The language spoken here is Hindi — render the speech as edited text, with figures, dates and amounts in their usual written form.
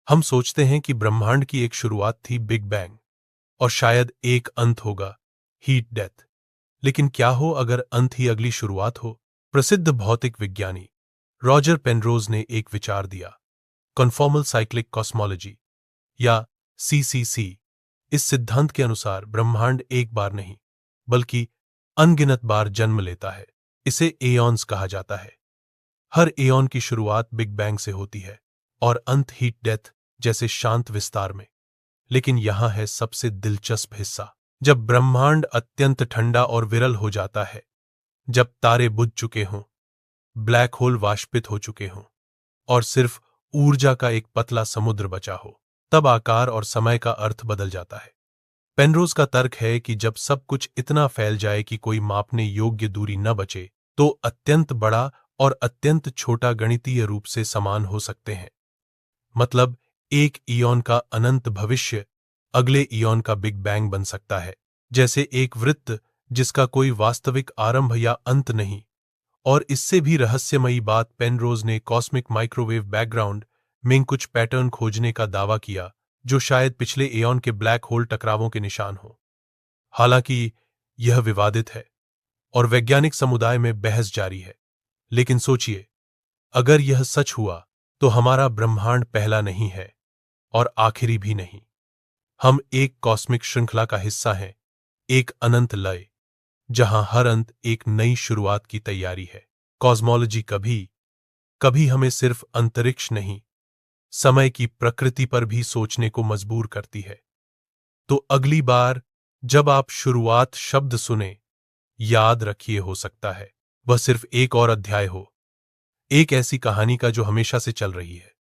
हम सोचते हैं कि ब्रह्मांड की एक शुरुआत थी, बिग बैंग, और शायद एक अंत होगा, हीट डेथ। लेकिन क्या हो अगर अंत ही अगली शुरुआत हो? प्रसिद्ध भौतिक विज्ञानी रॉजर पेनरोज ने एक विचार दिया, कन्फॉर्मल साइक्लिक कॉस्मोलॉजी या सीसीसी। इस सिद्धांत के अनुसार ब्रह्मांड एक बार नहीं बल्कि अनगिनत बार जन्म लेता है। इसे एऑन्स कहा जाता है। हर एऑन की शुरुआत बिग बैंग से होती है और अंत हीट डेथ जैसे शांत विस्तार में। लेकिन यहां है सबसे दिलचस्प हिस्सा, जब ब्रह्मांड अत्यंत ठंडा और विरल हो जाता है, जब तारे बुझ चुके हों, ब्लैक होल वाष्पित हो चुके हों और सिर्फ ऊर्जा का एक पतला समुद्र बचा हो, तब आकार और समय का अर्थ बदल जाता है। पेनरोज का तर्क है कि जब सब कुछ इतना फैल जाए कि कोई मापने योग्य दूरी न बचे, तो अत्यंत बड़ा और अत्यंत छोटा गणितीय रूप से समान हो सकते हैं। मतलब एक ईयॉन का अनंत भविष्य अगले ईयॉन का बिग बैंग बन सकता है, जैसे एक वृत्त जिसका कोई वास्तविक आरंभ या अंत नहीं। और इससे भी रहस्यमयी बात, पेनरोज ने कॉस्मिक माइक्रोवेव बैकग्राउंड में कुछ पैटर्न खोजने का दावा किया जो शायद पिछले एऑन के ब्लैक होल टकरावों के निशान हो। हालांकि यह विवादित है और वैज्ञानिक समुदाय में बहस जारी है। लेकिन सोचिए, अगर यह सच हुआ तो हमारा ब्रह्मांड पहला नहीं है और आखिरी भी नहीं। हम एक कॉस्मिक श्रृंखला का हिस्सा हैं, एक अनंत लय जहां हर अंत एक नई शुरुआत की तैयारी है। कॉस्मोलॉजी कभी कभी हमें सिर्फ अंतरिक्ष नहीं, समय की प्रकृति पर भी सोचने को मजबूर करती है। तो अगली बार जब आप शुरुआत शब्द सुने, याद रखिए, हो सकता है वह सिर्फ एक और अध्याय हो, एक ऐसी कहानी का जो हमेशा से चल रही है।